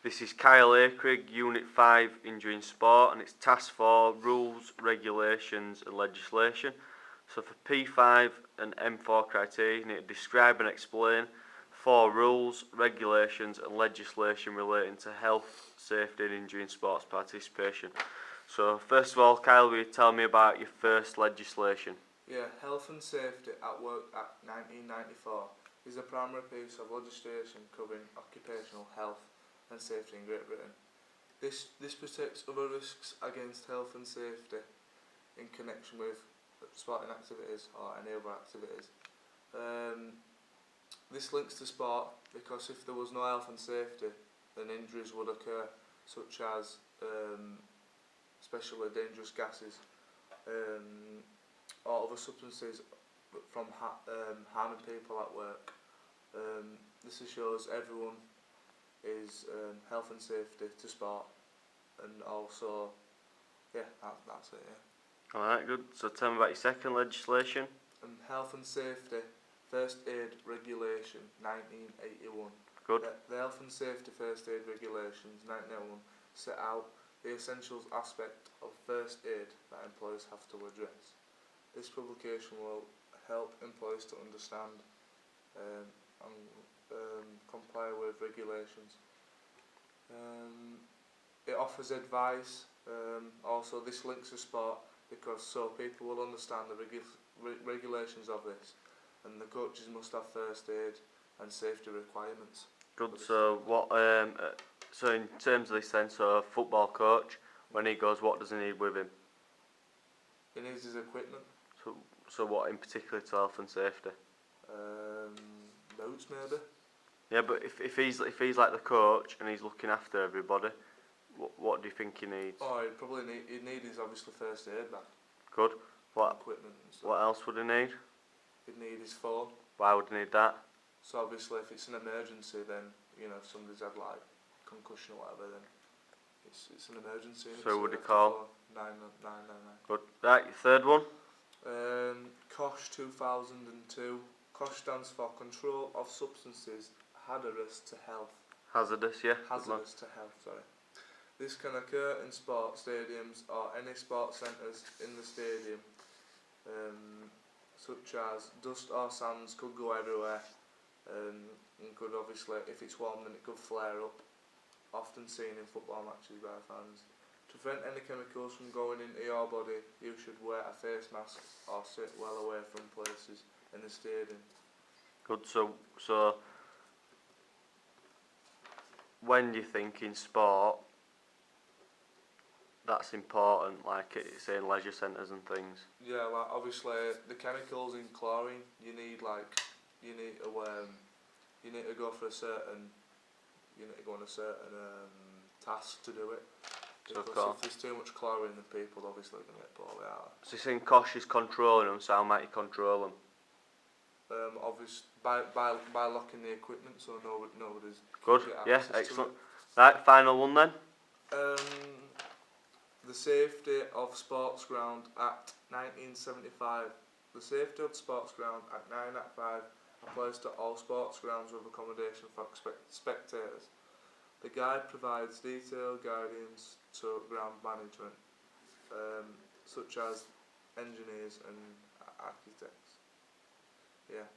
This is Kyle Akrigg, Unit 5, Injury in Sport, and it's Task 4, Rules, Regulations and Legislation. So for P5 and M4 criteria, you need to describe and explain 4 rules, regulations and legislation relating to health, safety and injury in sports participation. So first of all, Kyle, will you tell me about your first legislation? Yeah, Health and Safety at Work Act 1994 is a primary piece of legislation covering occupational health and safety in Great Britain. This protects other risks against health and safety in connection with sporting activities or any other activities. This links to sport because if there was no health and safety, then injuries would occur, such as especially dangerous gases or other substances from harming people at work. This assures everyone is health and safety to sport, and also, yeah, that's it, yeah. Alright, good. So tell me about your second legislation. Health and Safety First Aid Regulation 1981. Good. The Health and Safety First Aid Regulations 1981 set out the essentials aspect of first aid that employers have to address. This publication will help employers to understand and comply with regulations. It offers advice. Also, this links to sport because so people will understand the regulations of this, and the coaches must have first aid and safety requirements. Good. So what? So in terms of this, then, so a football coach, when he goes, what does he need with him? He needs his equipment. So what in particular to health and safety? Boots maybe. Yeah, but if he's like the coach and he's looking after everybody, what do you think he needs? Oh, he'd need his obviously first aid bag. Good. What Equipment and stuff. What else would he need? He'd need his phone. Why would he need that? So obviously, if it's an emergency, then if somebody's had like concussion or whatever, then it's an emergency. So would he call 999? Good. Right, your third one. COSH 2002. COSH stands for Control of Substances Hazardous to Health. Hazardous, yeah. Hazardous to health, sorry. This can occur in sports stadiums or any sports centres in the stadium, such as dust or sands could go everywhere, and could obviously, if it's warm, then it could flare up, often seen in football matches by fans. To prevent any chemicals from going into your body, you should wear a face mask or sit well away from places in the stadium. Good. So when do you think in sport that's important, like it's in leisure centres and things? Yeah, like obviously the chemicals in chlorine, you need to go for a certain, go on a certain task to do it. Because if there's too much chlorine, then people obviously are going to get poorly out. So you're saying COSH is controlling them, so how might you control them? Obviously by locking the equipment so nobody's. Good. Yeah, excellent. Right, final one then. The Safety of Sports Ground Act 1975. The Safety of Sports Ground Act 1995 applies to all sports grounds with accommodation for spectators. The guide provides detailed guidance to ground management, such as engineers and architects. Yeah,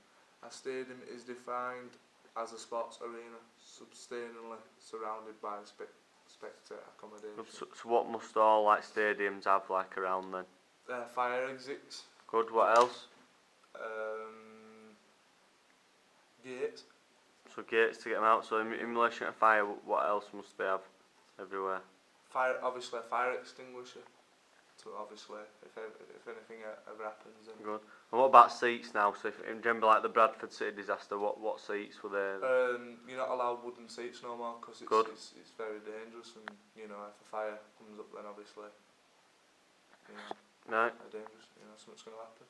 a stadium is defined as a sports arena substantially surrounded by spectator accommodation. So what must all like stadiums have like around then? Fire exits. Good. What else? Gates. So gates to get them out. So in relation to fire, what else must they have everywhere? Obviously a fire extinguisher. So obviously, if anything ever happens. Then good. And what about seats now? So if you remember like the Bradford City disaster, what seats were there? You're not allowed wooden seats no more because it's very dangerous, and if a fire comes up, then obviously, right. dangerous. Something's going to happen.